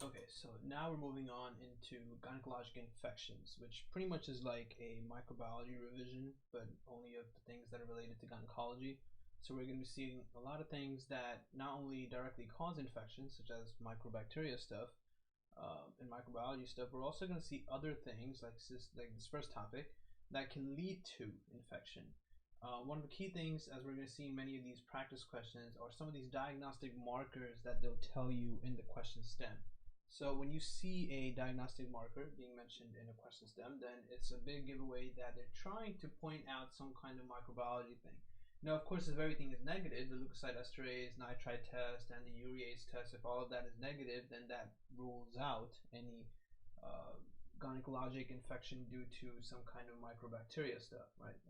Okay, so now we're moving on into gynecologic infections, which pretty much is like a microbiology revision, but only of the things that are related to gynecology. So we're going to be seeing a lot of things that not only directly cause infections, such as microbacteria stuff and microbiology stuff, we're also going to see other things like this first topic that can lead to infection. One of the key things, as we're going to see in many of these practice questions, are some of these diagnostic markers that they'll tell you in the question stem. So when you see a diagnostic marker being mentioned in a question stem, then it's a big giveaway that they're trying to point out some kind of microbiology thing. Now, of course, if everything is negative, the leukocyte esterase, nitrite test, and the urease test, if all of that is negative, then that rules out any gynecologic infection due to some kind of microbacteria stuff, right?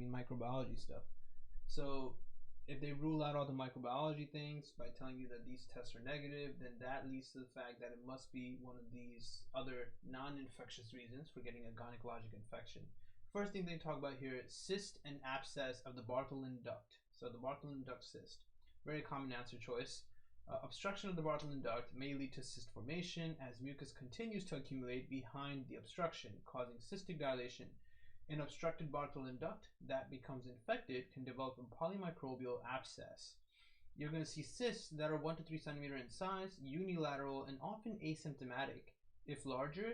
Microbiology stuff. So if they rule out all the microbiology things by telling you that these tests are negative, then that leads to the fact that it must be one of these other non-infectious reasons for getting a gynecologic infection. First thing they talk about here is cyst and abscess of the Bartholin duct. So the Bartholin duct cyst, very common answer choice. Obstruction of the Bartholin duct may lead to cyst formation as mucus continues to accumulate behind the obstruction, causing cystic dilation. An obstructed Bartholin duct that becomes infected can develop a polymicrobial abscess. You're going to see cysts that are 1 to 3 centimeters in size, unilateral, and often asymptomatic. If larger,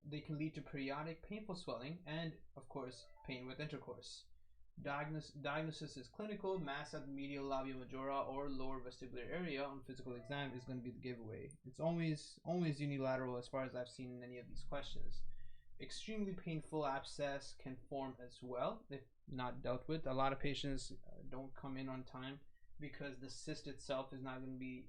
they can lead to periodic painful swelling and, of course, pain with intercourse. Diagnosis is clinical. Mass at the medial labia majora or lower vestibular area on physical exam is going to be the giveaway. It's always unilateral as far as I've seen in any of these questions. Extremely painful abscess can form as well if not dealt with. A lot of patients don't come in on time because the cyst itself is not going to be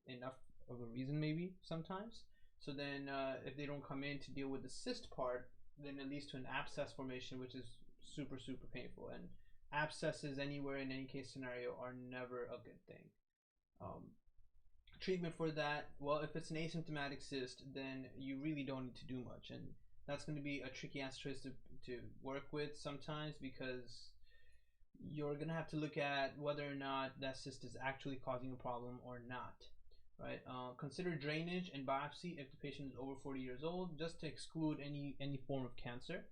enough of a reason, maybe sometimes. So then if they don't come in to deal with the cyst part, then it leads to an abscess formation, which is super painful. And abscesses anywhere in any case scenario are never a good thing. Treatment for that, well, if it's an asymptomatic cyst, then you really don't need to do much, and that's going to be a tricky answer to work with sometimes, because you're going to have to look at whether or not that cyst is actually causing a problem or not, right? Consider drainage and biopsy if the patient is over 40 years old, just to exclude any form of cancer.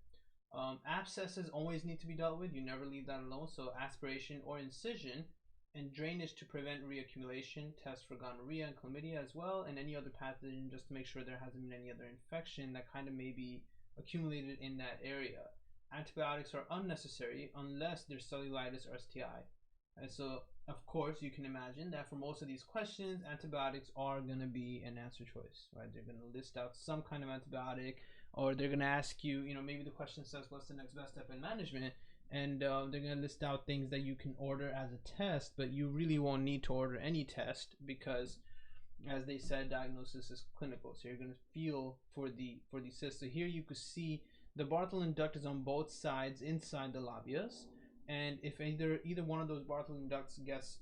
Abscesses always need to be dealt with. You never leave that alone. So aspiration or incision, and drainage to prevent reaccumulation. Test for gonorrhea and chlamydia as well, and any other pathogen, just to make sure there hasn't been any other infection that kind of may be accumulated in that area. Antibiotics are unnecessary unless there's cellulitis or STI. And so, of course, you can imagine that for most of these questions, antibiotics are going to be an answer choice, right? They're going to list out some kind of antibiotic, or they're going to ask you, maybe the question says, what's the next best step in management? And they're going to list out things that you can order as a test, but you really won't need to order any test because, as they said, diagnosis is clinical. So you're going to feel for the cyst. So here you could see the Bartholin duct is on both sides inside the labias, and if either one of those Bartholin ducts gets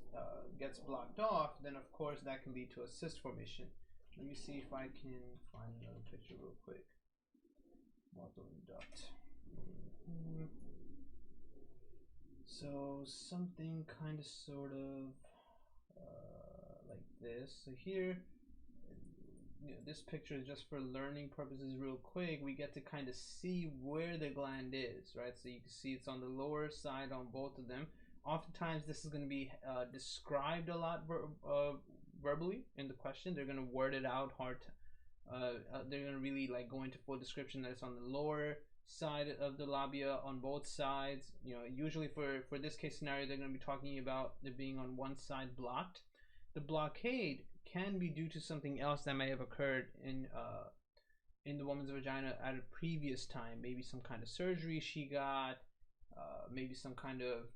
blocked off, then of course that can lead to a cyst formation. Let me see if I can find another picture real quick. Bartholin duct. So something kind of sort of like this. So here, this picture is just for learning purposes real quick. We get to kind of see where the gland is, right? So you can see it's on the lower side on both of them. Oftentimes this is going to be described a lot verbally in the question. They're going to word it out hard. They're going to really go into full description that it's on the lower side of the labia on both sides. Usually for this case scenario, they're going to be talking about it being on one side blocked. The blockade can be due to something else that may have occurred in the woman's vagina at a previous time. Maybe some kind of surgery she got, maybe some kind of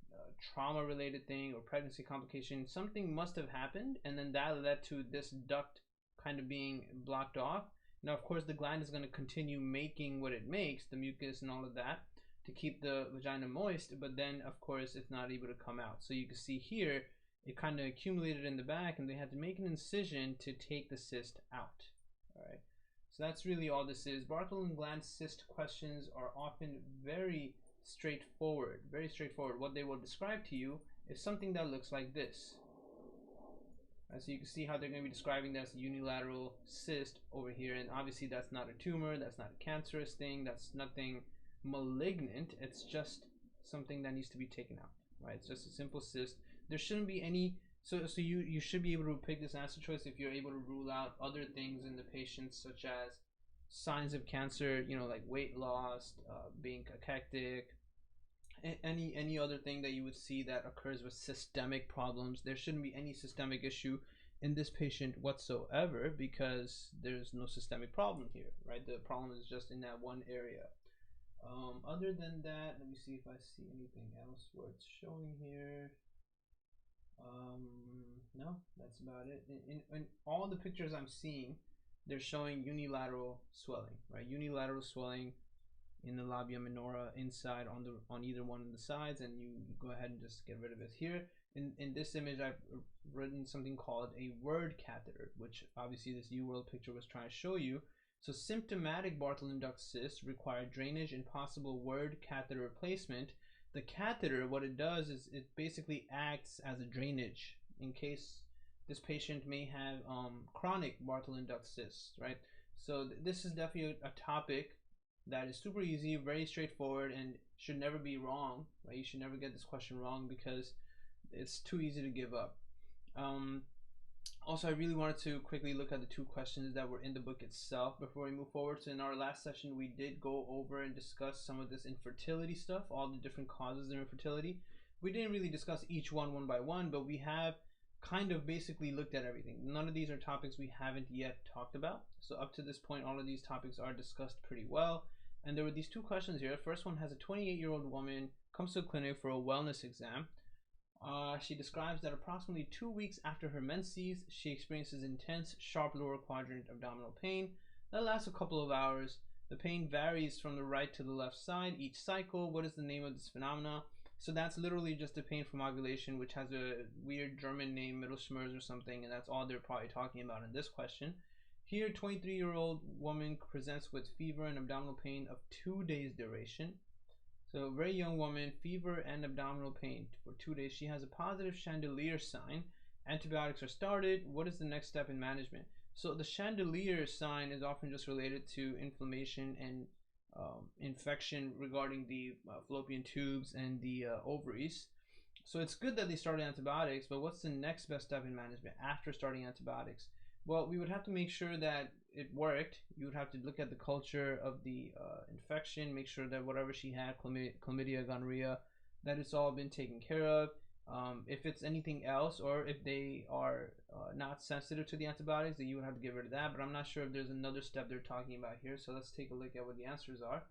trauma related thing or pregnancy complication. Something must have happened, and then that led to this duct kind of being blocked off. Now, of course, the gland is going to continue making what it makes, the mucus and all of that, to keep the vagina moist, but then, of course, it's not able to come out. So you can see here, it kind of accumulated in the back, and they had to make an incision to take the cyst out. All right. So that's really all this is. Bartholin gland cyst questions are often very straightforward. Very straightforward. What they will describe to you is something that looks like this. Right, so you can see how they're going to be describing that as a unilateral cyst over here, and obviously that's not a tumor, that's not a cancerous thing, that's nothing malignant. It's just something that needs to be taken out, right? It's just a simple cyst. There shouldn't be any. So you should be able to pick this answer choice if you're able to rule out other things in the patient, such as signs of cancer, like weight loss, being cachectic, any other thing that you would see that occurs with systemic problems. There shouldn't be any systemic issue in this patient whatsoever, because there's no systemic problem here, right? The problem is just in that one area. Other than that, let me see if I see anything else worth showing here. No, that's about it. In all the pictures I'm seeing, they're showing unilateral swelling, right? Unilateral swelling in the labia minora inside on either one of the sides, and you go ahead and just get rid of it. Here in this image, I've written something called a word catheter, which obviously this UWorld picture was trying to show you. So symptomatic Bartholin duct cysts require drainage and possible word catheter replacement. The catheter, what it does is it basically acts as a drainage in case this patient may have chronic Bartholin duct cysts, right? So this is definitely a topic that is super easy, very straightforward, and should never be wrong, right? You should never get this question wrong because it's too easy to give up. Also, I really wanted to quickly look at the two questions that were in the book itself before we move forward. So in our last session, we did go over and discuss some of this infertility stuff, all the different causes of infertility. We didn't really discuss each one by one, but we have kind of basically looked at everything. None of these are topics we haven't yet talked about. So up to this point, all of these topics are discussed pretty well. And there were these two questions here. The first one has a 28-year-old woman comes to the clinic for a wellness exam. She describes that approximately 2 weeks after her menses, she experiences intense, sharp lower quadrant abdominal pain that lasts a couple of hours. The pain varies from the right to the left side each cycle. What is the name of this phenomena? So that's literally just a pain from ovulation, which has a weird German name, Mittelschmerz or something, and that's all they're probably talking about in this question. Here, 23-year-old woman presents with fever and abdominal pain of 2 days duration. So very young woman, fever and abdominal pain for 2 days. She has a positive chandelier sign. Antibiotics are started. What is the next step in management? So the chandelier sign is often just related to inflammation and infection regarding the fallopian tubes and the ovaries. So it's good that they started antibiotics, but what's the next best step in management after starting antibiotics? Well, we would have to make sure that it worked. You would have to look at the culture of the infection, make sure that whatever she had, chlamydia, gonorrhea, that it's all been taken care of. If it's anything else, or if they are not sensitive to the antibiotics, then you would have to get rid of that. But I'm not sure if there's another step they're talking about here. So let's take a look at what the answers are.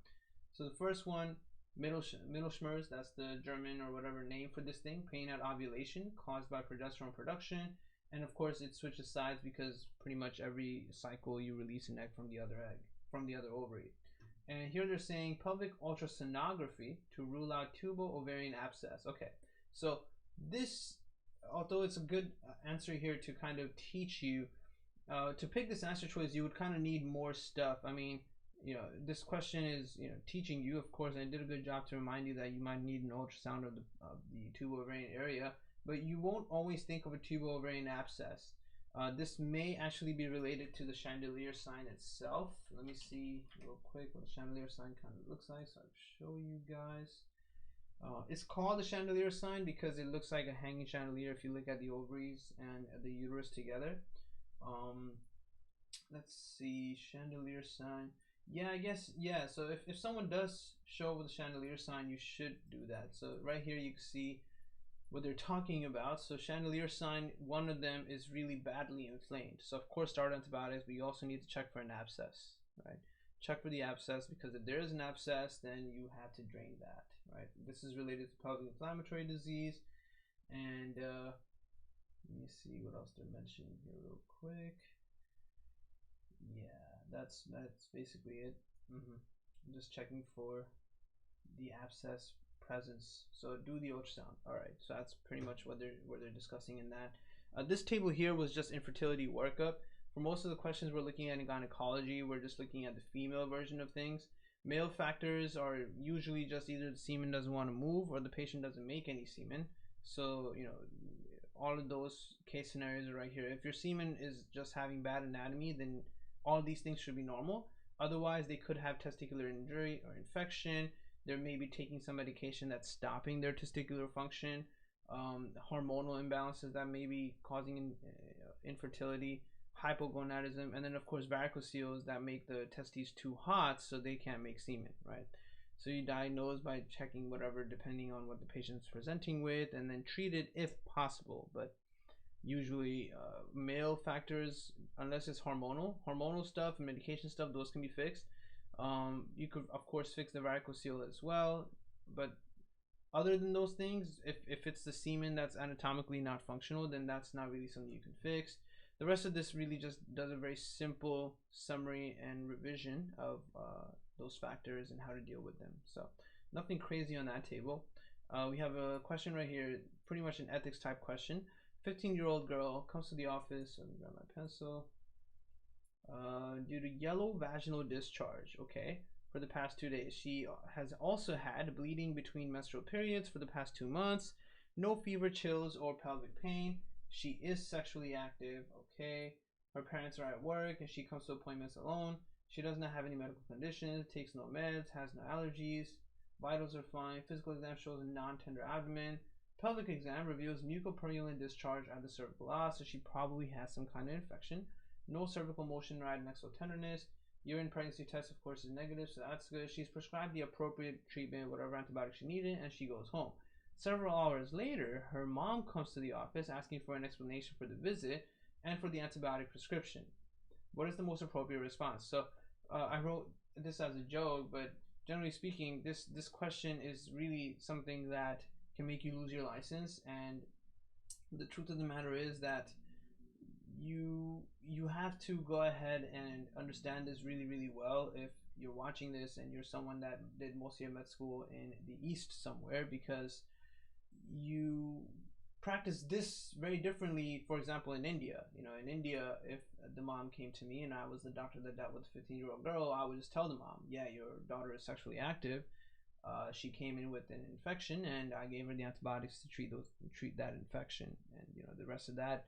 So the first one, Mittelschmerz, that's the German or whatever name for this thing, pain at ovulation caused by progesterone production. And of course it switches sides because pretty much every cycle you release an egg from the other ovary. And here they're saying pelvic ultrasonography to rule out tubal ovarian abscess. Okay, so this, although it's a good answer here to kind of teach you, to pick this answer choice, you would kind of need more stuff. I mean, this question is, teaching you, of course, and I did a good job to remind you that you might need an ultrasound of the tubal ovarian area, but you won't always think of a tubal ovarian abscess. This may actually be related to the chandelier sign itself. Let me see real quick what the chandelier sign kind of looks like, so I'll show you guys. It's called the chandelier sign because it looks like a hanging chandelier if you look at the ovaries and the uterus together. Let's see, chandelier sign. Yeah, I guess, yeah, so if someone does show with a chandelier sign, you should do that. So right here you can see what they're talking about. So chandelier sign, one of them is really badly inflamed. So of course start antibiotics, but you also need to check for an abscess, right? Check for the abscess, because if there is an abscess, then you have to drain that, right? This is related to pelvic inflammatory disease. And let me see what else they're mentioning here real quick. Yeah, that's basically it. I'm just checking for the abscess presence. So do the ultrasound. All right, so that's pretty much what they're discussing in that. This table here was just infertility workup. For most of the questions we're looking at in gynecology, we're just looking at the female version of things. Male factors are usually just either the semen doesn't want to move or the patient doesn't make any semen. So all of those case scenarios are right here. If your semen is just having bad anatomy, then all of these things should be normal. Otherwise, they could have testicular injury or infection. They may be taking some medication that's stopping their testicular function. Hormonal imbalances that may be causing infertility, hypogonadism, and then of course varicoceles that make the testes too hot so they can't make semen, right? So you diagnose by checking whatever, depending on what the patient's presenting with, and then treat it if possible. But usually male factors, unless it's hormonal stuff and medication stuff, those can be fixed. You could of course fix the varicocele as well, but other than those things, if it's the semen that's anatomically not functional, then that's not really something you can fix. The rest of this really just does a very simple summary and revision of those factors and how to deal with them. So nothing crazy on that table. We have a question right here, pretty much an ethics type question. 15-year-old girl comes to the office. Let me grab my pencil. Due to yellow vaginal discharge, okay, for the past 2 days. She has also had bleeding between menstrual periods for the past 2 months. No fever, chills, or pelvic pain. She is sexually active, okay. Her parents are at work and she comes to appointments alone. She does not have any medical conditions, takes no meds, has no allergies. Vitals are fine. Physical exam shows a non-tender abdomen. Pelvic exam reveals mucopurulent discharge at the cervical os, so she probably has some kind of infection. No cervical motion or adnexal tenderness. Urine pregnancy test, of course, is negative, so that's good. She's prescribed the appropriate treatment, whatever antibiotics she needed, and she goes home. Several hours later, her mom comes to the office asking for an explanation for the visit and for the antibiotic prescription. What is the most appropriate response? So I wrote this as a joke, but generally speaking, this question is really something that can make you lose your license. And the truth of the matter is that you have to go ahead and understand this really well if you're watching this and you're someone that did most of your med school in the East somewhere, because you practice this very differently. For example, in India, in India, if the mom came to me and I was the doctor that dealt with the 15-year-old girl, I would just tell the mom, yeah, your daughter is sexually active. She came in with an infection and I gave her the antibiotics to treat that infection, and the rest of that,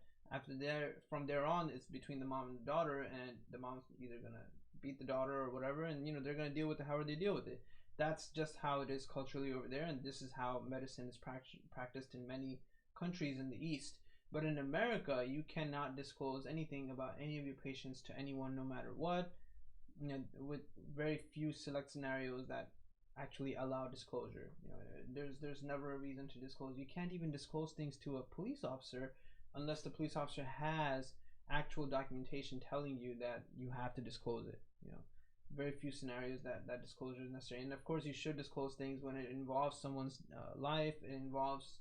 from there on, it's between the mom and the daughter, and the mom's either gonna beat the daughter or whatever, and they're gonna deal with it however they deal with it. That's just how it is culturally over there, and this is how medicine is practiced in many countries in the East. But in America, you cannot disclose anything about any of your patients to anyone, no matter what. With very few select scenarios that actually allow disclosure. There's never a reason to disclose. You can't even disclose things to a police officer unless the police officer has actual documentation telling you that you have to disclose it. Very few scenarios that disclosure is necessary. And of course, you should disclose things when it involves someone's life. It involves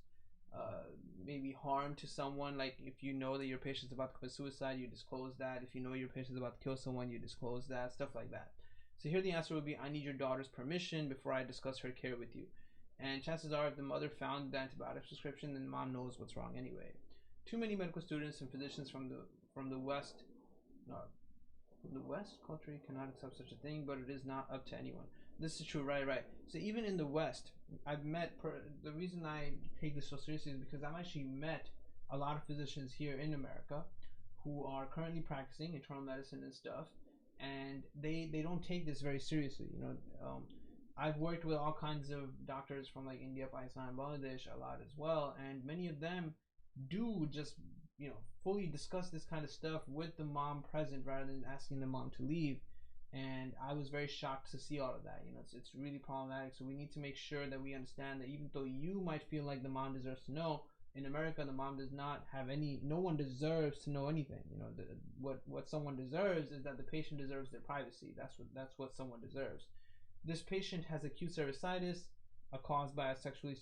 maybe harm to someone. Like if you know that your patient's about to commit suicide, you disclose that. If you know your patient's about to kill someone, you disclose that. Stuff like that. So here the answer would be, I need your daughter's permission before I discuss her care with you. And chances are, if the mother found the antibiotic prescription, then the mom knows what's wrong anyway. Too many medical students and physicians from the West, from the West culture cannot accept such a thing, but it is not up to anyone. This is true, right. So even in the West, I've met, the reason I take this so seriously is because I've actually met a lot of physicians here in America who are currently practicing internal medicine and stuff, and they don't take this very seriously. I've worked with all kinds of doctors from like India, Pakistan, Bangladesh a lot as well, and many of them do just fully discuss this kind of stuff with the mom present rather than asking the mom to leave. And I was very shocked to see all of that. It's really problematic. So we need to make sure that we understand that even though you might feel like the mom deserves to know, in America the mom does not have any. No one deserves to know anything. What someone deserves is that the patient deserves their privacy. That's what someone deserves. This patient has acute cervicitis, caused by a sexually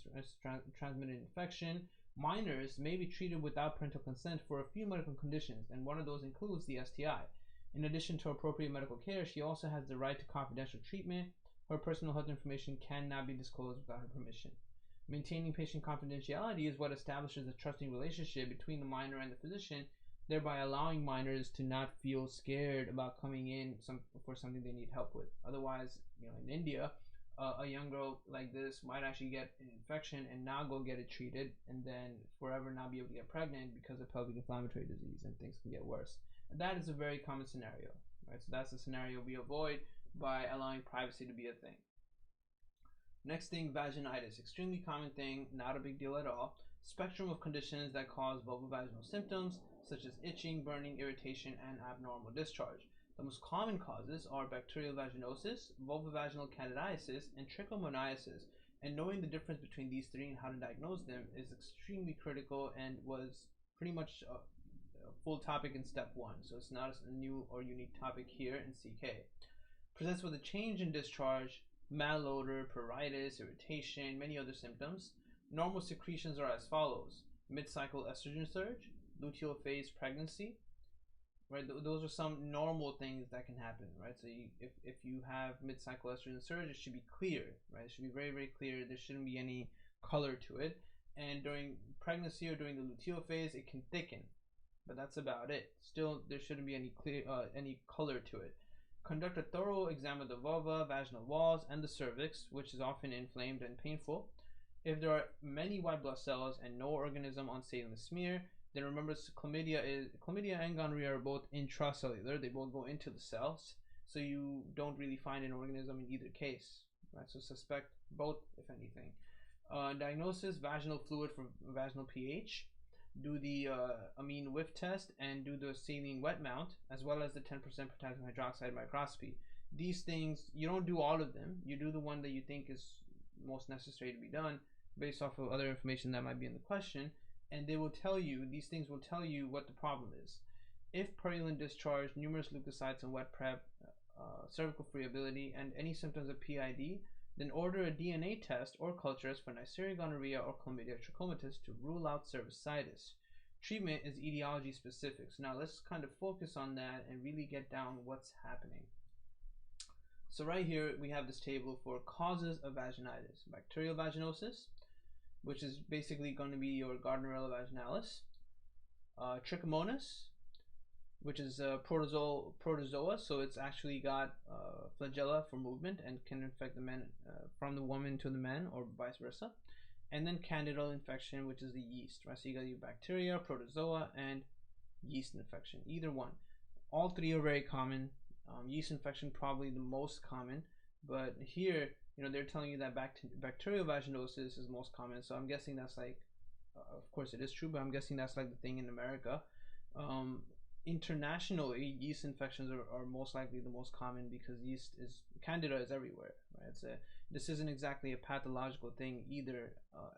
transmitted infection. Minors may be treated without parental consent for a few medical conditions, and one of those includes the STI. In addition to appropriate medical care, she also has the right to confidential treatment. Her personal health information cannot be disclosed without her permission. Maintaining patient confidentiality is what establishes a trusting relationship between the minor and the physician, thereby allowing minors to not feel scared about coming in for something they need help with. Otherwise, in India, a young girl like this might actually get an infection and not go get it treated, and then forever not be able to get pregnant because of pelvic inflammatory disease, and things can get worse. And that is a very common scenario, right? So that's the scenario we avoid by allowing privacy to be a thing. Next thing, vaginitis. Extremely common thing, not a big deal at all. Spectrum of conditions that cause vulvovaginal symptoms such as itching, burning, irritation, and abnormal discharge. The most common causes are bacterial vaginosis, vulvovaginal candidiasis, and trichomoniasis. And knowing the difference between these three and how to diagnose them is extremely critical, and was pretty much a full topic in step 1. So it's not a new or unique topic here in CK. Presents with a change in discharge, malodor, pruritus, irritation, many other symptoms. Normal secretions are as follows: mid-cycle estrogen surge, luteal phase pregnancy, right? Those are some normal things that can happen, right? So if you have mid-cycle estrogen surge, it should be clear, right? It should be very, very clear. There shouldn't be any color to it. And during pregnancy or during the luteal phase, it can thicken, but that's about it. Still, there shouldn't be any color to it. Conduct a thorough exam of the vulva, vaginal walls, and the cervix, which is often inflamed and painful. If there are many white blood cells and no organism on state in the smear, then remember chlamydia and gonorrhea are both intracellular. They both go into the cells, so you don't really find an organism in either case, right? So suspect both, if anything. Diagnosis: vaginal fluid for vaginal pH. Do the amine whiff test and do the saline wet mount, as well as the 10% potassium hydroxide microscopy. These things, you don't do all of them. You do the one that you think is most necessary to be done based off of other information that might be in the question, and they will tell you, these things will tell you what the problem is. If purulent discharge, numerous leukocytes and wet prep, cervical friability, and any symptoms of PID, then order a DNA test or cultures for Neisseria gonorrhea or Chlamydia trachomatis to rule out cervicitis. Treatment is etiology specific. So now let's kind of focus on that and really get down what's happening. So right here we have this table for causes of vaginitis. Bacterial vaginosis, which is basically going to be your Gardnerella vaginalis. Trichomonas, which is protozoa, so it's actually got flagella for movement and can infect the men from the woman to the man, or vice versa. And then candidal infection, which is the yeast, right? So you got your bacteria, protozoa, and yeast infection, either one. All three are very common. Yeast infection probably the most common, but here, you know, they're telling you that bacterial vaginosis is most common. So I'm guessing that's like, of course it is true, but I'm guessing that's like the thing in America. Internationally, yeast infections are most likely the most common because candida is everywhere, right? This isn't exactly a pathological thing either,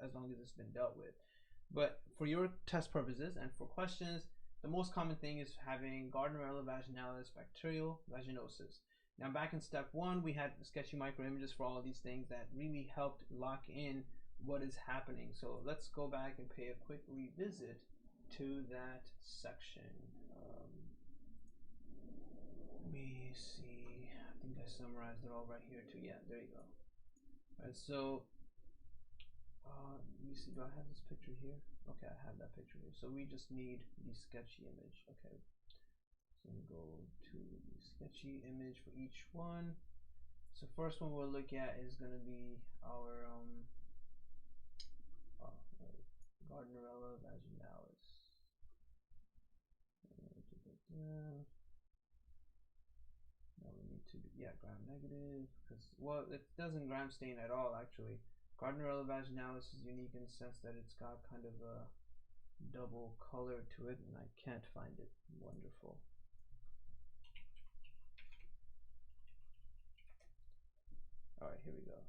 as long as it's been dealt with. But for your test purposes and for questions, the most common thing is having Gardnerella vaginalis bacterial vaginosis. Now back in step 1, we had sketchy microimages for all of these things that really helped lock in what is happening. So let's go back and pay a quick revisit to that section. Let me see. I think I summarized it all right here too. Yeah, there you go. All right, so let me see. Do I have this picture here? Okay, I have that picture here. So we just need the sketchy image. Okay, so we go to the sketchy image for each one. So first one we'll look at is going to be our Gardnerella vaginalis. Now we need to do, yeah, gram negative, because, well, it doesn't gram stain at all actually. Gardnerella vaginalis is unique in the sense that it's got kind of a double color to it, and I can't find it. Wonderful. Alright, here we go.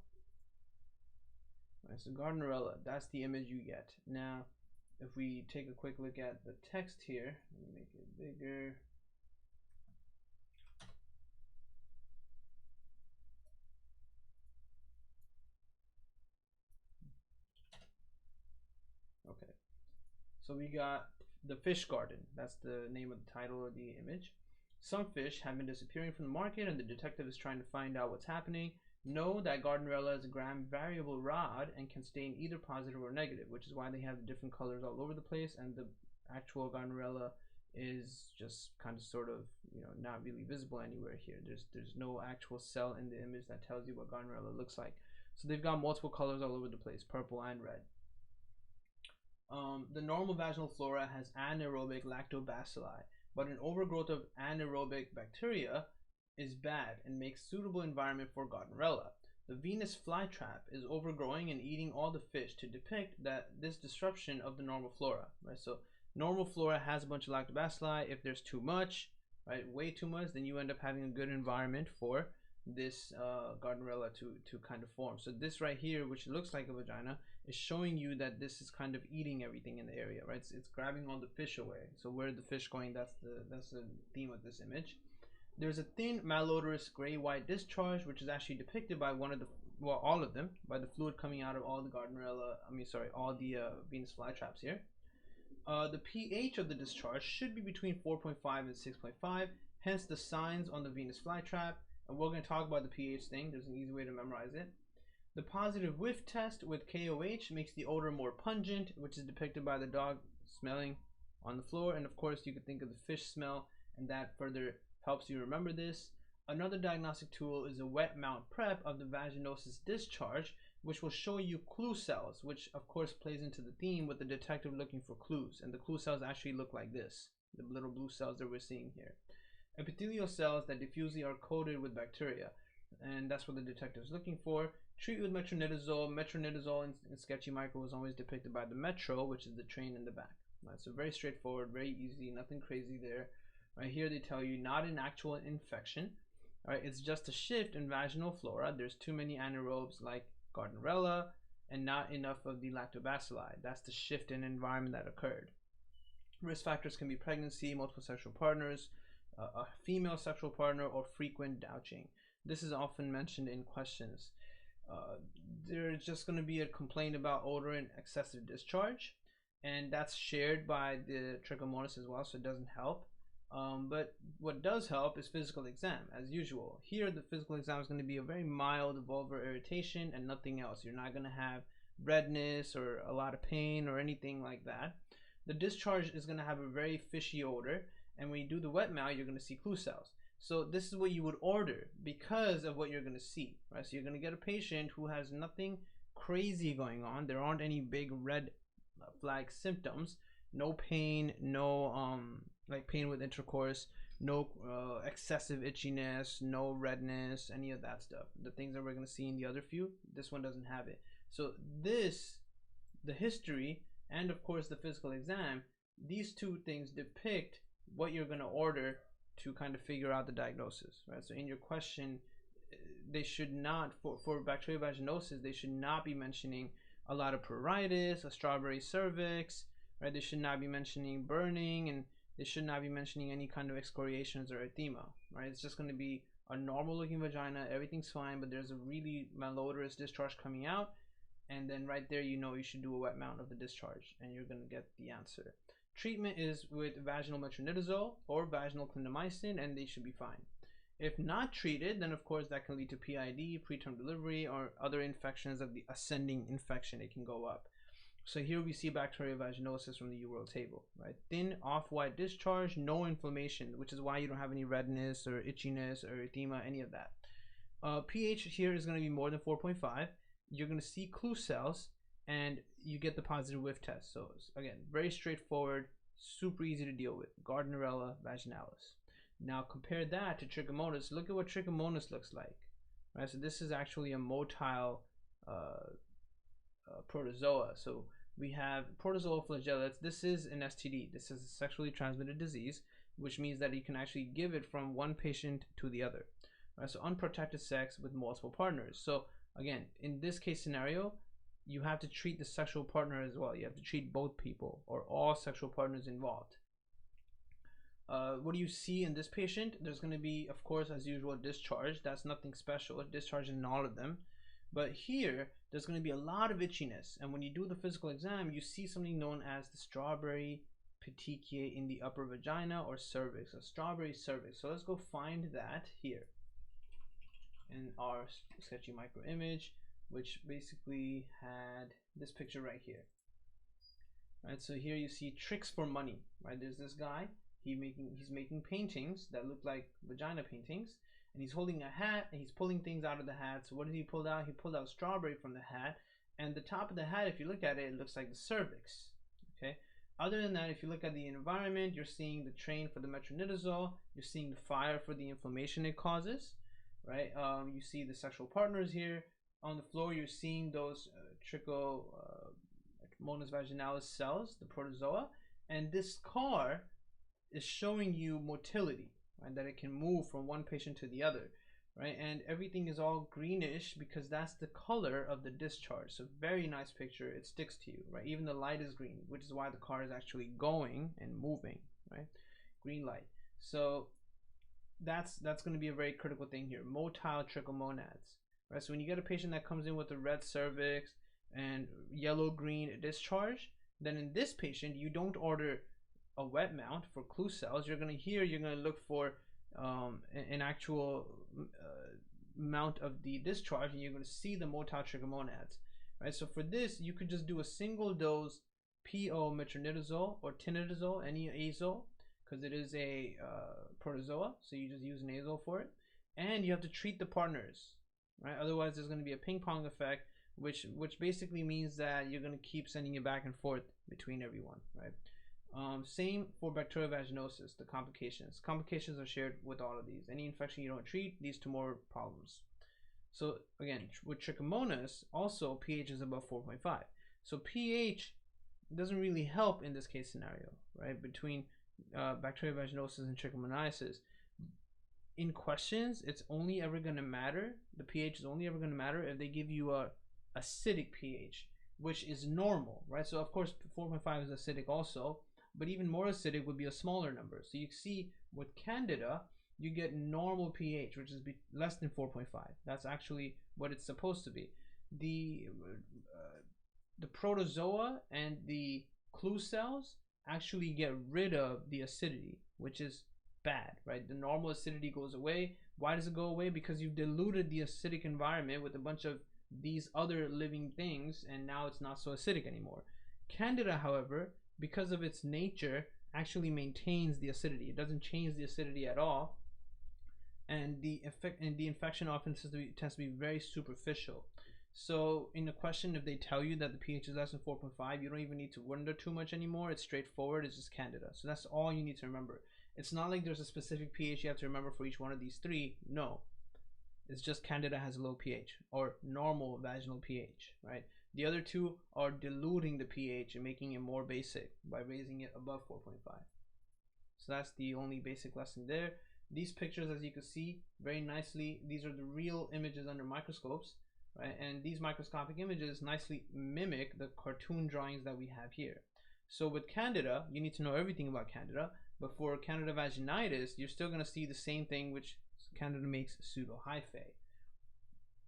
Alright, so Gardnerella, that's the image you get. Now, if we take a quick look at the text here, let me make it bigger. Okay, so we got the fish garden. That's the name of the title of the image. Some fish have been disappearing from the market, and the detective is trying to find out what's happening. Know that Gardnerella is a gram variable rod and can stain either positive or negative, which is why they have the different colors all over the place, and the actual Gardnerella is just kind of sort of, you know, not really visible anywhere here. There's no actual cell in the image that tells you what Gardnerella looks like. So they've got multiple colors all over the place, purple and red. The normal vaginal flora has anaerobic lactobacilli, but an overgrowth of anaerobic bacteria is bad and makes suitable environment for Gardnerella. The Venus flytrap is overgrowing and eating all the fish to depict that this disruption of the normal flora, right? So normal flora has a bunch of lactobacilli. If there's too much, right, way too much, then you end up having a good environment for this Gardnerella to kind of form. So this right here, which looks like a vagina, is showing you that this is kind of eating everything in the area, right? It's grabbing all the fish away. So where are the fish going? That's the theme of this image. There's a thin malodorous gray-white discharge, which is actually depicted by one of the, well, all of them, by the fluid coming out of all the Gardnerella, all the Venus flytraps here. The pH of the discharge should be between 4.5 and 6.5, hence the signs on the Venus flytrap. And we're going to talk about the pH thing. There's an easy way to memorize it. The positive whiff test with KOH makes the odor more pungent, which is depicted by the dog smelling on the floor. And of course, you could think of the fish smell, and that further helps you remember this. Another diagnostic tool is a wet mount prep of the vaginosis discharge, which will show you clue cells, which of course plays into the theme with the detective looking for clues. And the clue cells actually look like this, the little blue cells that we're seeing here. Epithelial cells that diffusely are coated with bacteria, and that's what the detective is looking for. Treat with metronidazole. Metronidazole in sketchy micro is always depicted by the metro, which is the train in the back. Right, so very straightforward, very easy, nothing crazy there. Right here they tell you not an actual infection. All right, it's just a shift in vaginal flora. There's too many anaerobes like Gardnerella and not enough of the lactobacilli. That's the shift in environment that occurred. Risk factors can be pregnancy, multiple sexual partners, a female sexual partner, or frequent douching. This is often mentioned in questions. There's just going to be a complaint about odor and excessive discharge, and that's shared by the trichomonas as well, so it doesn't help. But what does help is physical exam, as usual. Here, the physical exam is going to be a very mild vulvar irritation and nothing else. You're not going to have redness or a lot of pain or anything like that. The discharge is going to have a very fishy odor, and when you do the wet mount, you're going to see clue cells. So this is what you would order because of what you're going to see, right? So you're going to get a patient who has nothing crazy going on. There aren't any big red flag symptoms. No pain, no like pain with intercourse, no excessive itchiness, no redness, any of that stuff. The things that we're going to see in the other few, this one doesn't have it. So this, the history, and of course the physical exam, these two things depict what you're going to order to kind of figure out the diagnosis, right? So in your question, they should not, for bacterial vaginosis, they should not be mentioning a lot of pruritus, a strawberry cervix, right? They should not be mentioning burning, and they should not be mentioning any kind of excoriations or erythema, right? It's just going to be a normal looking vagina, everything's fine, but there's a really malodorous discharge coming out, and then right there, you know, you should do a wet mount of the discharge, and you're going to get the answer. Treatment is with vaginal metronidazole or vaginal clindamycin, and they should be fine. If not treated, then of course that can lead to PID, preterm delivery, or other infections of the ascending infection. It can go up. So here we see bacterial vaginosis from the UWorld table, right? Thin off-white discharge, no inflammation, which is why you don't have any redness or itchiness or erythema, any of that. pH here is going to be more than 4.5. You're going to see clue cells, and you get the positive whiff test. So again, very straightforward, super easy to deal with. Gardnerella vaginalis. Now compare that to trichomonas. Look at what trichomonas looks like, right? So this is actually a motile protozoa. So we have protozoa flagellates. This is an STD. This is a sexually transmitted disease, which means that you can actually give it from one patient to the other, right? So unprotected sex with multiple partners. So again, in this case scenario, you have to treat the sexual partner as well. You have to treat both people or all sexual partners involved. What do you see in this patient? There's going to be, of course, as usual, discharge. That's nothing special. Discharge in all of them. But here, there's going to be a lot of itchiness. And when you do the physical exam, you see something known as the strawberry petechiae in the upper vagina or cervix, a strawberry cervix. So let's go find that here in our sketchy micro image, which basically had this picture right here. Right, so here you see tricks for money, right? There's this guy, He's making paintings that look like vagina paintings, and he's holding a hat and he's pulling things out of the hat. So what did he pull out? He pulled out strawberry from the hat, and the top of the hat, if you look at it, it looks like the cervix. Okay. Other than that, if you look at the environment, you're seeing the train for the metronidazole, you're seeing the fire for the inflammation it causes, right? You see the sexual partners here on the floor. You're seeing those trichomonas vaginalis cells, the protozoa, and this scar is showing you motility, right? That it can move from one patient to the other, right? And everything is all greenish because that's the color of the discharge. So very nice picture. It sticks to you, right? Even the light is green, which is why the car is actually going and moving, right? Green light. So that's going to be a very critical thing here. Motile trichomonads, right? So when you get a patient that comes in with a red cervix and yellow-green discharge, then in this patient, you don't order a wet mount for clue cells. You're going to look for an actual mount of the discharge, and you're going to see the motile trichomonads, right? So for this, you could just do a single dose PO metronidazole or tinidazole, any azole, because it is a protozoa, so you just use an azole for it, and you have to treat the partners, right? Otherwise, there's going to be a ping pong effect, which basically means that you're going to keep sending it back and forth between everyone, right? Same for bacterial vaginosis, the complications. Complications are shared with all of these. Any infection you don't treat leads to more problems. So again, with trichomonas, also pH is above 4.5. So pH doesn't really help in this case scenario, right? Between bacterial vaginosis and trichomoniasis. In questions, it's only ever going to matter, the pH is only ever going to matter if they give you a acidic pH, which is normal, right? So of course 4.5 is acidic also, but even more acidic would be a smaller number. So you see with Candida, you get normal pH, which is less than 4.5. That's actually what it's supposed to be. The protozoa and the clue cells actually get rid of the acidity, which is bad, right? The normal acidity goes away. Why does it go away? Because you've diluted the acidic environment with a bunch of these other living things, and now it's not so acidic anymore. Candida, however, because of its nature, actually maintains the acidity. It doesn't change the acidity at all, and the infection often tends to be very superficial. So in the question, if they tell you that the pH is less than 4.5, you don't even need to wonder too much anymore. It's straightforward. It's just Candida. So that's all you need to remember. It's not like there's a specific pH you have to remember for each one of these three. No. It's just Candida has a low pH, or normal vaginal pH, right? The other two are diluting the pH and making it more basic by raising it above 4.5. So that's the only basic lesson there. These pictures, as you can see very nicely, these are the real images under microscopes, right? And these microscopic images nicely mimic the cartoon drawings that we have here. So with Candida, you need to know everything about Candida, but for Candida vaginitis, you're still going to see the same thing, which Candida makes pseudohyphae.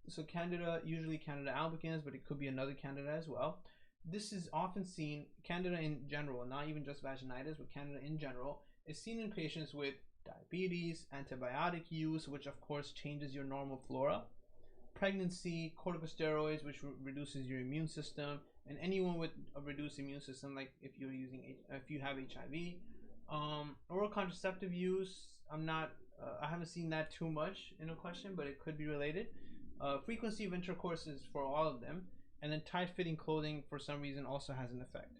So Candida, usually Candida albicans, but it could be another Candida as well. This is often seen, Candida in general, not even just vaginitis, but Candida in general, is seen in patients with diabetes, antibiotic use, which of course changes your normal flora, pregnancy, corticosteroids, which reduces your immune system, and anyone with a reduced immune system, like if you have HIV, oral contraceptive use. I haven't seen that too much in a question, but it could be related. Frequency of intercourse is for all of them, and then tight-fitting clothing for some reason also has an effect.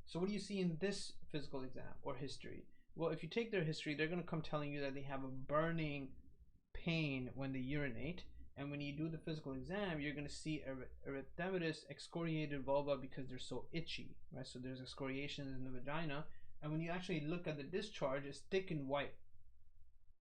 So what do you see in this physical exam or history? Well, if you take their history, they're going to come telling you that they have a burning pain when they urinate, and when you do the physical exam, you're going to see erythematous excoriated vulva because they're so itchy, right? So there's excoriations in the vagina, and when you actually look at the discharge, it's thick and white,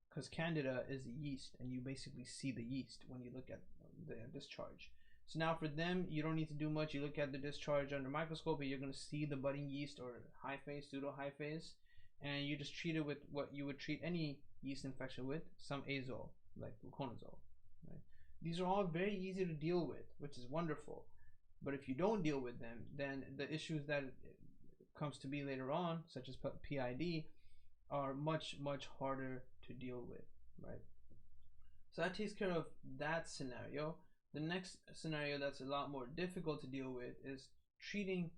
because Candida is the yeast, and you basically see the yeast when you look at the discharge. So now for them, you don't need to do much. You look at the discharge under microscope, and you're going to see the budding yeast or hyphae, pseudohyphae, and you just treat it with what you would treat any yeast infection with, some azole, like fluconazole. Right? These are all very easy to deal with, which is wonderful. But if you don't deal with them, then the issues that comes to be later on, such as PID, are much harder to deal with, right? So that takes care of that scenario. The next scenario that's a lot more difficult to deal with is treating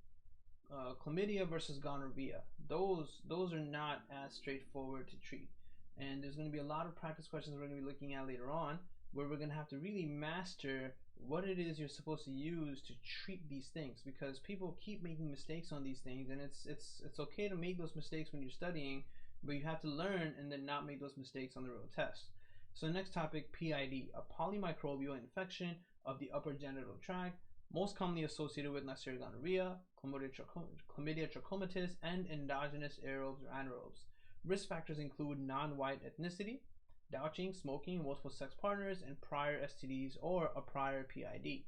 chlamydia versus gonorrhea. Those are not as straightforward to treat, and there's going to be a lot of practice questions we're going to be looking at later on, where we're going to have to really master what it is you're supposed to use to treat these things, because people keep making mistakes on these things, and it's okay to make those mistakes when you're studying, but you have to learn and then not make those mistakes on the real test. So next topic, PID, a polymicrobial infection of the upper genital tract, most commonly associated with Neisseria gonorrhea, Chlamydia trachomatis, and endogenous aerobes or anaerobes. Risk factors include non-white ethnicity, douching, smoking, multiple sex partners, and prior STDs or a prior PID.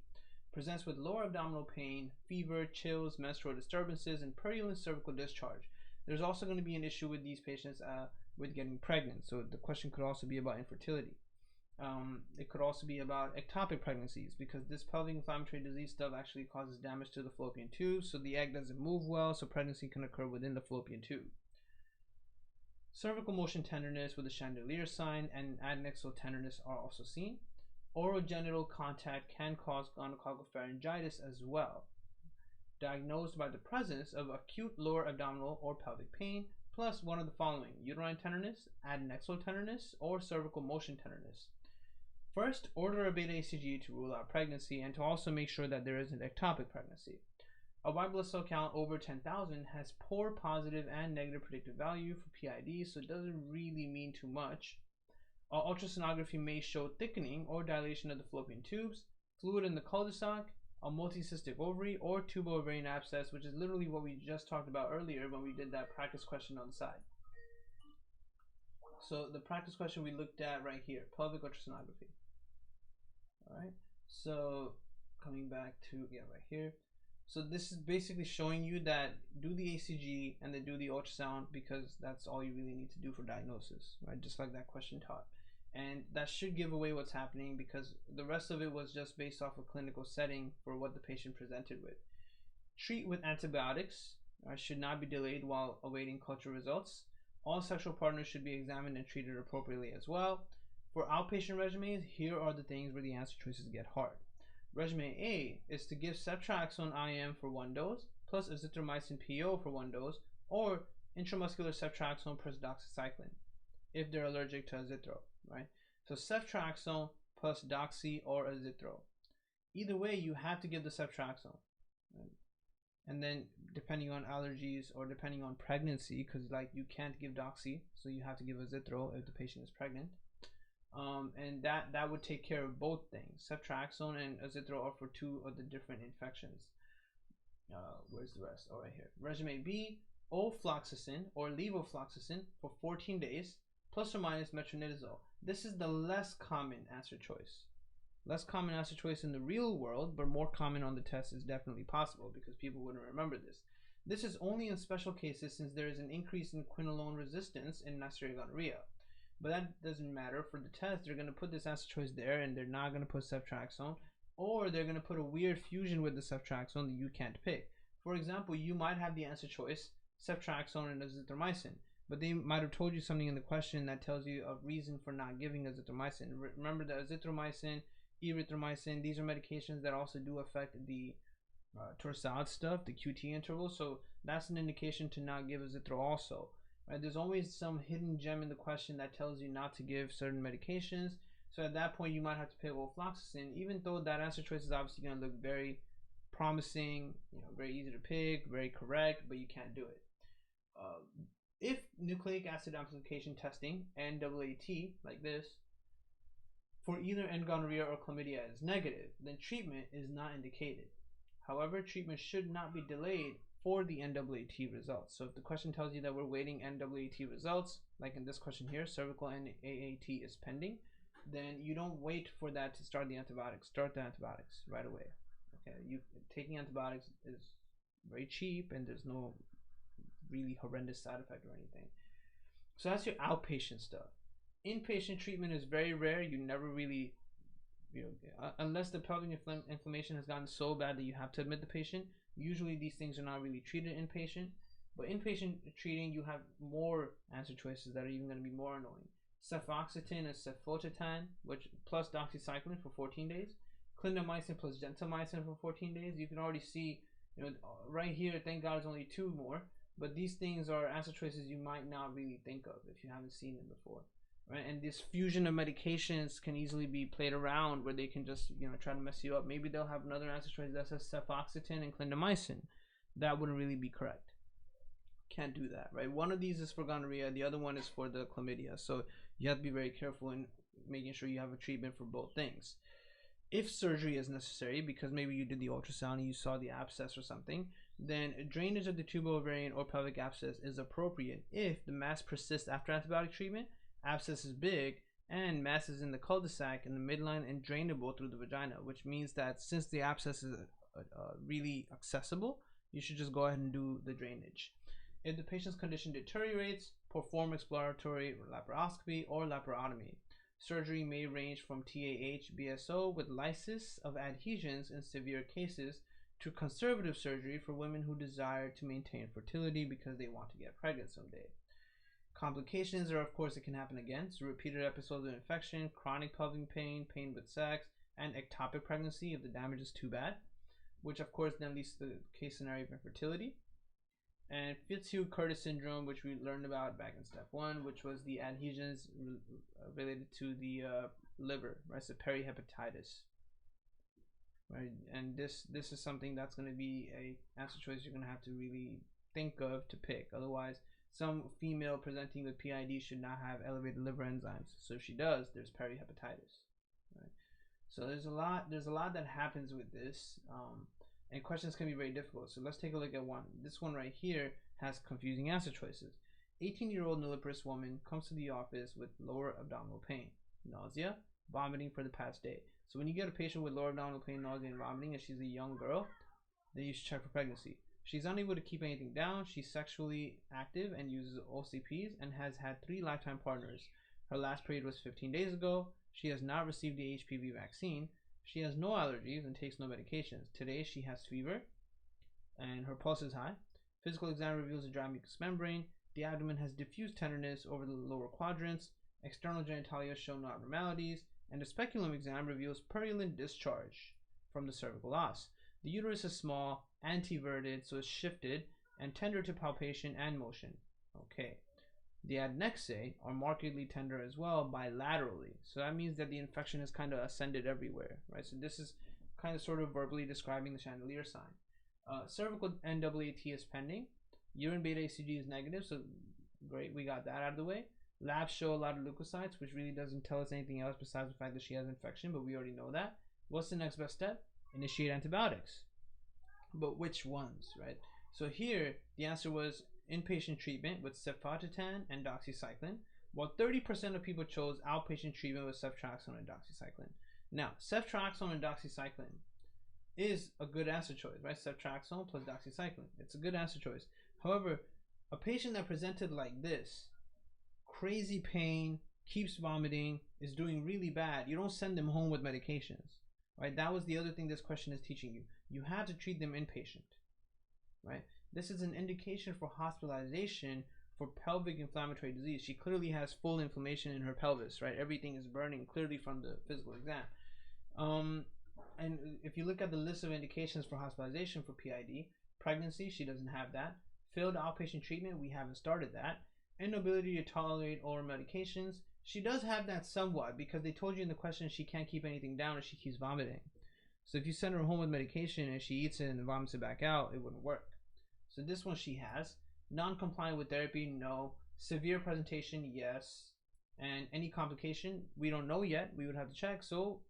Presents with lower abdominal pain, fever, chills, menstrual disturbances, and purulent cervical discharge. There's also going to be an issue with these patients with getting pregnant, so the question could also be about infertility. It could also be about ectopic pregnancies, because this pelvic inflammatory disease stuff actually causes damage to the fallopian tube, so the egg doesn't move well, so pregnancy can occur within the fallopian tube. Cervical motion tenderness with a chandelier sign and adnexal tenderness are also seen. Oral genital contact can cause gonococcal pharyngitis as well, diagnosed by the presence of acute lower abdominal or pelvic pain, plus one of the following: uterine tenderness, adnexal tenderness, or cervical motion tenderness. First, order a beta ECG to rule out pregnancy and to also make sure that there is an ectopic pregnancy. A white blood cell count over 10,000 has poor positive and negative predictive value for PID, so it doesn't really mean too much. Ultrasonography may show thickening or dilation of the fallopian tubes, fluid in the cul-de-sac, a multicystic ovary, or tubal ovarian abscess, which is literally what we just talked about earlier when we did that practice question on the side. So the practice question we looked at right here, pelvic ultrasonography. All right, so coming back to right here. So this is basically showing you that do the ECG and then do the ultrasound, because that's all you really need to do for diagnosis, right? Just like that question taught. And that should give away what's happening, because the rest of it was just based off a clinical setting for what the patient presented with. Treat with antibiotics, should not be delayed while awaiting culture results. All sexual partners should be examined and treated appropriately as well. For outpatient regimens, here are the things where the answer choices get hard. Regimen A is to give ceftriaxone IM for 1 dose, plus azithromycin PO for 1 dose, or intramuscular ceftriaxone plus doxycycline, if they're allergic to azithro, right? So ceftriaxone plus doxy or azithro. Either way, you have to give the ceftriaxone. Right? And then depending on allergies or depending on pregnancy, because like you can't give doxy, so you have to give azithro if the patient is pregnant. And that would take care of both things. Ceftriaxone and azithro are for 2 of the different infections. Where's the rest? Oh, right here. Regimen B, ofloxacin or levofloxacin for 14 days, plus or minus metronidazole. This is the less common answer choice. Less common answer choice in the real world, but more common on the test is definitely possible, because people wouldn't remember this. This is only in special cases, since there is an increase in quinolone resistance in Neisseria gonorrhea. But that doesn't matter for the test. They're going to put this answer choice there, and they're not going to put ceftriaxone, or they're going to put a weird fusion with the ceftriaxone that you can't pick. For example, you might have the answer choice ceftriaxone and azithromycin, but they might have told you something in the question that tells you a reason for not giving azithromycin. Remember that azithromycin, erythromycin, these are medications that also do affect the torsade stuff, the QT interval, so that's an indication to not give azithro also. Right? There's always some hidden gem in the question that tells you not to give certain medications. So at that point, you might have to pick ofloxacin, even though that answer choice is obviously going to look very promising, very easy to pick, very correct, but you can't do it. If nucleic acid amplification testing, NAAT, like this, for either N-gonorrhea or chlamydia is negative, then treatment is not indicated. However, treatment should not be delayed for the NAAT results. So if the question tells you that we're waiting NAAT results, like in this question here, cervical NAAT is pending, then you don't wait for that to start the antibiotics. Start the antibiotics right away. Okay, taking antibiotics is very cheap, and there's no really horrendous side effect or anything. So that's your outpatient stuff. Inpatient treatment is very rare. You never really, unless the pelvic inflammation has gotten so bad that you have to admit the patient. Usually these things are not really treated inpatient, but inpatient treating, you have more answer choices that are even going to be more annoying. Cefoxitin and cefotetan, which plus doxycycline for 14 days. Clindamycin plus gentamicin for 14 days. You can already see Right here, thank God, it's only 2 more. But these things are answer choices you might not really think of if you haven't seen them before, right? And this fusion of medications can easily be played around where they can just try to mess you up. Maybe they'll have another answer choice that says cefoxitin and clindamycin. That wouldn't really be correct. Can't do that, right? One of these is for gonorrhea, the other one is for the chlamydia. So you have to be very careful in making sure you have a treatment for both things. If surgery is necessary, because maybe you did the ultrasound and you saw the abscess or something, then drainage of the tubal ovarian or pelvic abscess is appropriate if the mass persists after antibiotic treatment, abscess is big, and mass is in the cul-de-sac in the midline and drainable through the vagina, which means that since the abscess is really accessible, you should just go ahead and do the drainage. If the patient's condition deteriorates, perform exploratory laparoscopy or laparotomy. Surgery may range from TAH, BSO with lysis of adhesions in severe cases to conservative surgery for women who desire to maintain fertility because they want to get pregnant someday. Complications are, of course, it can happen again. So repeated episodes of infection, chronic pelvic pain, pain with sex, and ectopic pregnancy if the damage is too bad, which of course then leads to the case scenario of infertility. And Fitzhugh-Curtis syndrome, which we learned about back in step 1, which was the adhesions related to the liver, right? So perihepatitis, right? And this is something that's going to be a answer choice you're going to have to really think of to pick. Otherwise, some female presenting with PID should not have elevated liver enzymes. So if she does, there's perihepatitis, right? So there's a lot that happens with this. And questions can be very difficult. So let's take a look at one. This one right here has confusing answer choices. 18-year-old nulliparous woman comes to the office with lower abdominal pain, nausea, vomiting for the past day. So when you get a patient with lower abdominal pain, nausea, and vomiting, and she's a young girl, then you should check for pregnancy. She's unable to keep anything down. She's sexually active and uses OCPs and has had 3 lifetime partners. Her last period was 15 days ago. She has not received the HPV vaccine. She has no allergies and takes no medications. Today she has fever and her pulse is high. Physical exam reveals a dry mucous membrane. The abdomen has diffuse tenderness over the lower quadrants. External genitalia show no abnormalities. And the speculum exam reveals purulent discharge from the cervical os. The uterus is small, anteverted, so it's shifted, and tender to palpation and motion. Okay. The adnexae are markedly tender as well bilaterally. So that means that the infection has kind of ascended everywhere, right? So this is kind of sort of verbally describing the chandelier sign. Cervical NAAT is pending. Urine beta ACG is negative, so great, we got that out of the way. Labs show a lot of leukocytes, which really doesn't tell us anything else besides the fact that she has infection, but we already know that. What's the next best step? Initiate antibiotics. But which ones, right? So here, the answer was inpatient treatment with cefoxitin and doxycycline, while 30% of people chose outpatient treatment with ceftriaxone and doxycycline. Now, ceftriaxone and doxycycline is a good answer choice, right? Ceftriaxone plus doxycycline. It's a good answer choice. However, a patient that presented like this, crazy pain, keeps vomiting, is doing really bad, you don't send them home with medications, right? That was the other thing this question is teaching you. You have to treat them inpatient, right? This is an indication for hospitalization for pelvic inflammatory disease. She clearly has full inflammation in her pelvis, right? Everything is burning clearly from the physical exam. And if you look at the list of indications for hospitalization for PID, pregnancy, she doesn't have that. Failed outpatient treatment, we haven't started that. Inability to tolerate oral medications, she does have that somewhat because they told you in the question she can't keep anything down and she keeps vomiting. So if you send her home with medication and she eats it and vomits it back out, it wouldn't work. So this one she has. Non-compliant with therapy, no. Severe presentation, yes. And any complication, we don't know yet. We would have to check. So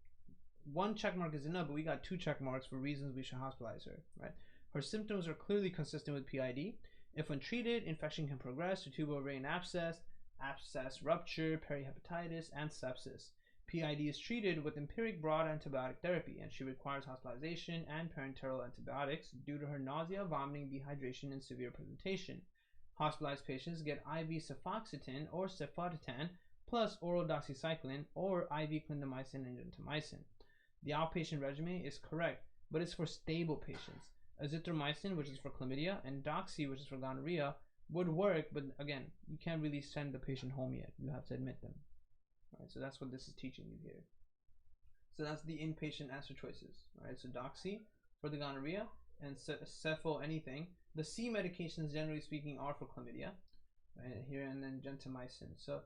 1 check mark is enough, but we got 2 check marks for reasons we should hospitalize her, right? Her symptoms are clearly consistent with PID. If untreated, infection can progress to tubal ovarian abscess, abscess rupture, perihepatitis, and sepsis. PID is treated with empiric broad antibiotic therapy, and she requires hospitalization and parenteral antibiotics due to her nausea, vomiting, dehydration, and severe presentation. Hospitalized patients get IV cefoxitin or cefoxitin plus oral doxycycline or IV clindamycin and gentamicin. The outpatient regimen is correct, but it's for stable patients. Azithromycin, which is for chlamydia, and doxy, which is for gonorrhea, would work, but again, you can't really send the patient home yet. You have to admit them. All right, so that's what this is teaching you here. So that's the inpatient answer choices. All right, so doxy for the gonorrhea and cepho anything. The C medications, generally speaking, are for chlamydia, right here, and then gentamicin. So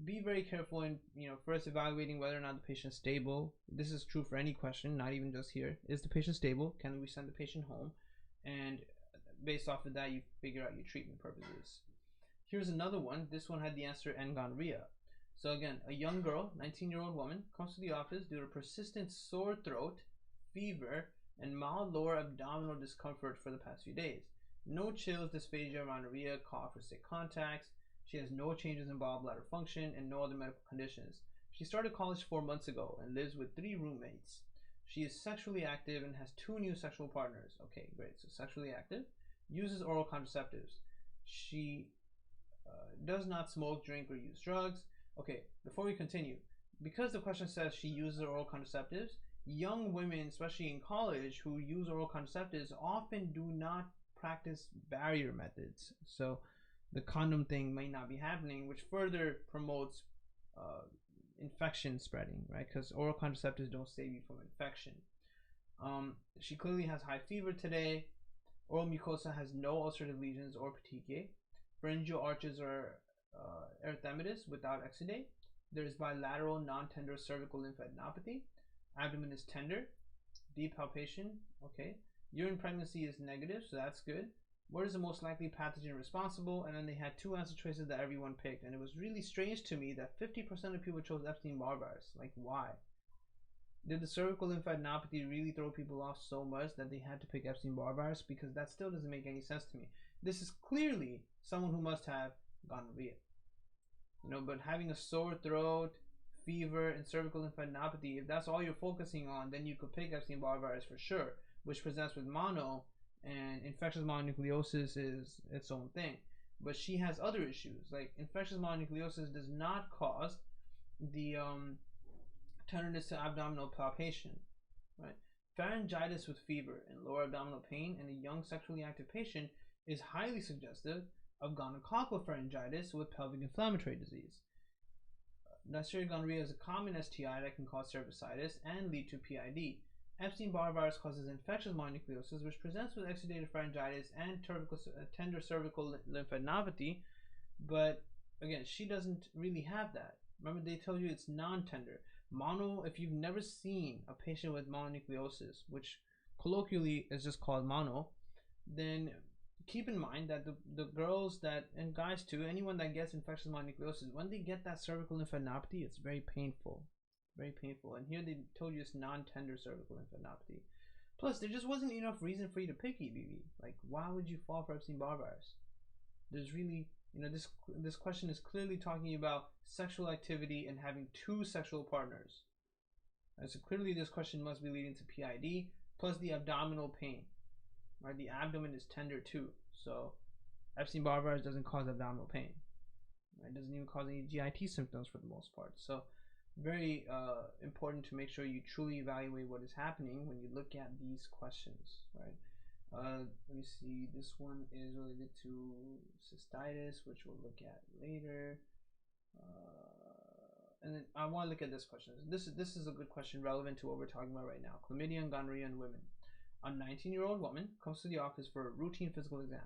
be very careful in first evaluating whether or not the patient is stable. This is true for any question, not even just here. Is the patient stable? Can we send the patient home? And based off of that, you figure out your treatment purposes. Here's another one. This one had the answer N gonorrhea. So again, a young girl, 19-year-old woman, comes to the office due to persistent sore throat, fever, and mild lower abdominal discomfort for the past few days. No chills, dysphagia, rhinorrhea, cough, or sick contacts. She has no changes in bowel bladder function and no other medical conditions. She started college 4 months ago and lives with 3 roommates. She is sexually active and has 2 new sexual partners. Okay, great. So sexually active, uses oral contraceptives. She does not smoke, drink, or use drugs. Okay, before we continue, because the question says she uses oral contraceptives, young women, especially in college, who use oral contraceptives often do not practice barrier methods. So the condom thing may not be happening, which further promotes infection spreading, right? Because oral contraceptives don't save you from infection. She clearly has high fever today. Oral mucosa has no ulcerative lesions or petechiae. Pharyngeal arches are erythematous without exudate. There is bilateral non-tender cervical lymphadenopathy. Abdomen is tender. Deep palpation. Okay. Urine pregnancy is negative, so that's good. What is the most likely pathogen responsible? And then they had 2 answer choices that everyone picked. And it was really strange to me that 50% of people chose Epstein-Barr virus. Like, why? Did the cervical lymphadenopathy really throw people off so much that they had to pick Epstein-Barr virus? Because that still doesn't make any sense to me. This is clearly someone who must have gonorrhea. But having a sore throat, fever, and cervical lymphadenopathy, if that's all you're focusing on, then you could pick Epstein-Barr virus for sure, which presents with mono, and infectious mononucleosis is its own thing. But she has other issues, like infectious mononucleosis does not cause the tenderness to abdominal palpation, right? Pharyngitis with fever and lower abdominal pain in a young sexually active patient is highly suggestive of gonococcal pharyngitis with pelvic inflammatory disease. Neisseria gonorrhea is a common STI that can cause cervicitis and lead to PID. Epstein-Barr virus causes infectious mononucleosis, which presents with exudative pharyngitis and tender cervical lymphadenopathy. But again, she doesn't really have that. Remember, they told you it's non-tender. Mono, if you've never seen a patient with mononucleosis, which colloquially is just called mono, then keep in mind that the girls and guys too, anyone that gets infectious mononucleosis, when they get that cervical lymphadenopathy, it's very painful. Very painful. And here they told you it's non-tender cervical lymphadenopathy. Plus, there just wasn't enough reason for you to pick EBV. Like, why would you fall for Epstein-Barr virus? There's really, this question is clearly talking about sexual activity and having 2 sexual partners. And so clearly this question must be leading to PID, plus the abdominal pain. Right? The abdomen is tender too. So Epstein-Barr virus doesn't cause abdominal pain. Right? It doesn't even cause any GIT symptoms for the most part. So very important to make sure you truly evaluate what is happening when you look at these questions, right? Let me see. This one is related to cystitis, which we'll look at later. And then I want to look at this question. This is a good question relevant to what we're talking about right now. Chlamydia and gonorrhea in women. A 19-year-old woman comes to the office for a routine physical exam.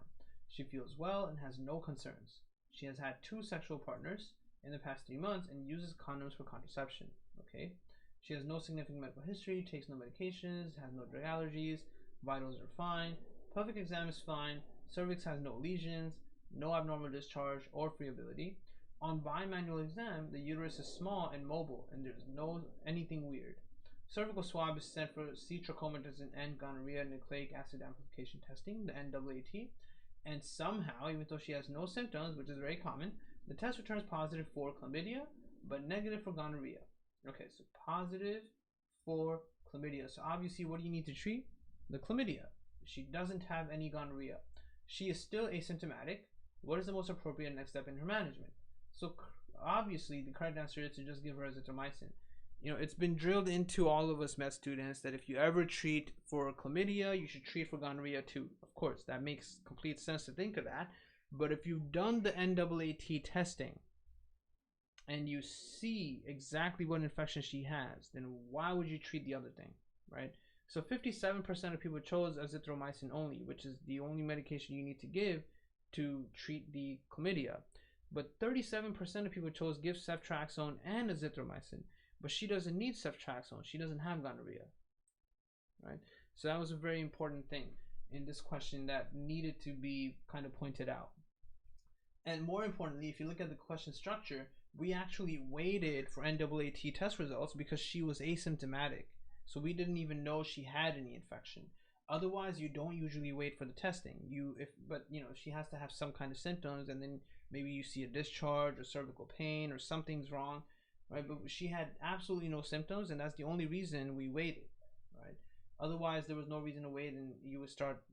She feels well and has no concerns. She has had 2 sexual partners in the past 3 months and uses condoms for contraception. Okay. She has no significant medical history, takes no medications, has no drug allergies, vitals are fine, pelvic exam is fine, cervix has no lesions, no abnormal discharge or friability. On bimanual exam, the uterus is small and mobile and there's no anything weird. Cervical swab is sent for C. trichomonas and gonorrhea nucleic acid amplification testing, the NAAT, and somehow, even though she has no symptoms, which is very common, the test returns positive for chlamydia, but negative for gonorrhea. Okay, so positive for chlamydia. So obviously, what do you need to treat? The chlamydia. She doesn't have any gonorrhea. She is still asymptomatic. What is the most appropriate next step in her management? So obviously, the correct answer is to just give her azithromycin. It's been drilled into all of us med students that if you ever treat for chlamydia, you should treat for gonorrhea too. Of course, that makes complete sense to think of that. But if you've done the NAAT testing and you see exactly what infection she has, then why would you treat the other thing, right? So 57% of people chose azithromycin only, which is the only medication you need to give to treat the chlamydia. But 37% of people chose give ceftriaxone and azithromycin, but she doesn't need ceftriaxone. She doesn't have gonorrhea, right? So that was a very important thing in this question that needed to be kind of pointed out. And more importantly, if you look at the question structure, we actually waited for NAAT test results because she was asymptomatic. So we didn't even know she had any infection. Otherwise, you don't usually wait for the testing. But she has to have some kind of symptoms, and then maybe you see a discharge or cervical pain or something's wrong, right? But she had absolutely no symptoms, and that's the only reason we waited, right? Otherwise, there was no reason to wait, and you would start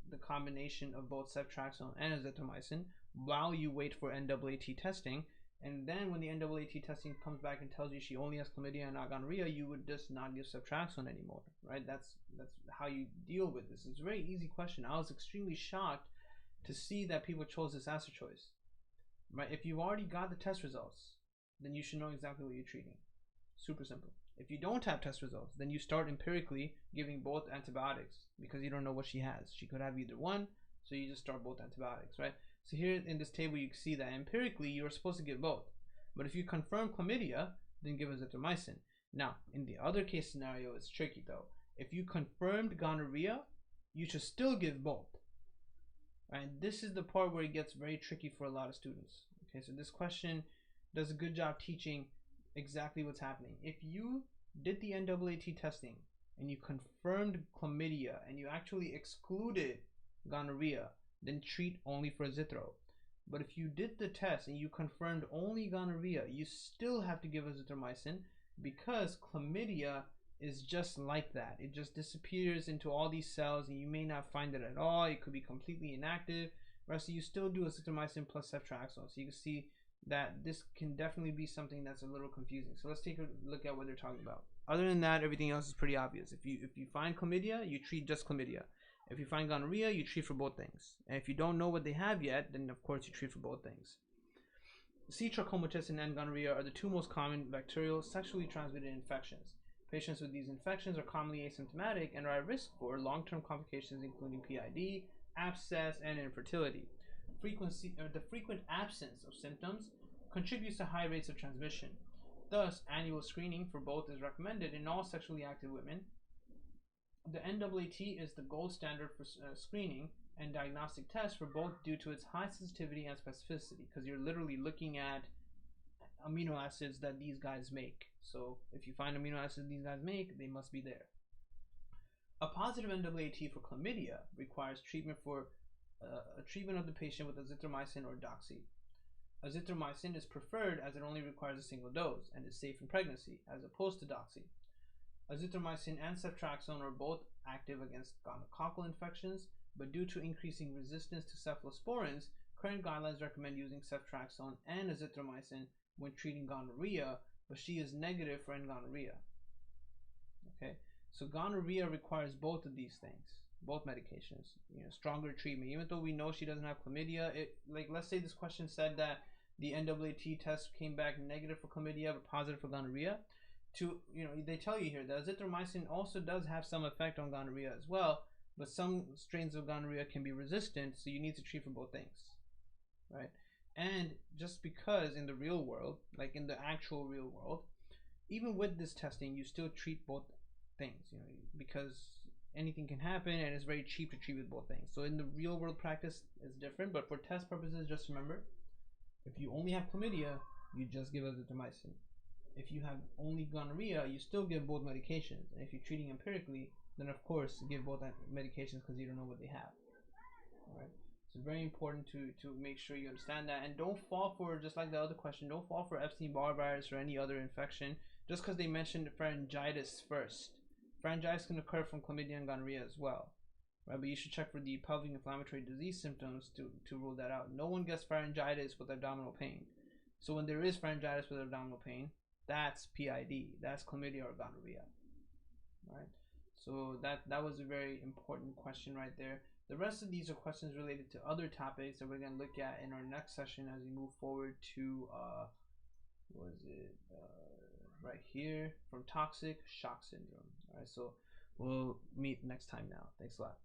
the combination of both ceftriaxone and azithromycin while you wait for NAAT testing. And then when the NAAT testing comes back and tells you she only has chlamydia and not gonorrhea, you would just not give ceftriaxone anymore, right? That's how you deal with this. It's a very easy question. I was extremely shocked to see that people chose this answer choice, right? If you've already got the test results, then you should know exactly what you're treating. Super simple. If you don't have test results, then you start empirically giving both antibiotics because you don't know what she has. She could have either one, so you just start both antibiotics, right? So here in this table, you can see that empirically, you're supposed to give both. But if you confirm chlamydia, then give azithromycin. Now, in the other case scenario, it's tricky though. If you confirmed gonorrhea, you should still give both. And this is the part where it gets very tricky for a lot of students. Okay, so this question does a good job teaching exactly what's happening. If you did the NAAT testing and you confirmed chlamydia and you actually excluded gonorrhea, then treat only for azithro. But if you did the test and you confirmed only gonorrhea, you still have to give azithromycin because chlamydia is just like that. It just disappears into all these cells and you may not find it at all. It could be completely inactive. Right? So you still do azithromycin plus ceftriaxone. So you can see that this can definitely be something that's a little confusing. So let's take a look at what they're talking about. Other than that, everything else is pretty obvious. If you find chlamydia, you treat just chlamydia. If you find gonorrhea, you treat for both things. And if you don't know what they have yet, then of course you treat for both things. C. trichomoniasis and gonorrhea are the two most common bacterial sexually transmitted infections. Patients with these infections are commonly asymptomatic and are at risk for long-term complications including PID, abscess, and infertility. The frequent absence of symptoms contributes to high rates of transmission. Thus, annual screening for both is recommended in all sexually active women. The NAAT is the gold standard for screening and diagnostic tests for both due to its high sensitivity and specificity, because you're literally looking at amino acids that these guys make. So if you find amino acids these guys make, they must be there. A positive NAAT for chlamydia requires treatment for a treatment of the patient with azithromycin or doxy. Azithromycin is preferred as it only requires a single dose and is safe in pregnancy, as opposed to doxy. Azithromycin and ceftriaxone are both active against gonococcal infections, but due to increasing resistance to cephalosporins, current guidelines recommend using ceftriaxone and azithromycin when treating gonorrhea, but she is negative for gonorrhea. Okay, so gonorrhea requires both of these things, both medications, stronger treatment. Even though we know she doesn't have chlamydia, let's say this question said that the NAAT test came back negative for chlamydia but positive for gonorrhea. They tell you here that azithromycin also does have some effect on gonorrhea as well, but some strains of gonorrhea can be resistant, so you need to treat for both things, right? And just because in the real world, like in the actual real world, even with this testing, you still treat both things, because anything can happen and it's very cheap to treat with both things. So in the real world practice, it's different, but for test purposes, just remember, if you only have chlamydia, you just give azithromycin. If you have only gonorrhea, you still give both medications. And if you're treating empirically, then of course give both medications because you don't know what they have. All right. So it's very important to make sure you understand that, and don't fall for, just like the other question, don't fall for Epstein-Barr virus or any other infection just because they mentioned pharyngitis first. Pharyngitis can occur from chlamydia and gonorrhea as well, right? But you should check for the pelvic inflammatory disease symptoms to rule that out. No one gets pharyngitis with abdominal pain. So when there is pharyngitis with abdominal pain, that's PID, that's chlamydia or gonorrhea, right? So that was a very important question right there. The rest of these are questions related to other topics that we're going to look at in our next session as we move forward to right here, from toxic shock syndrome. All right, so We'll meet next time now. Thanks a lot.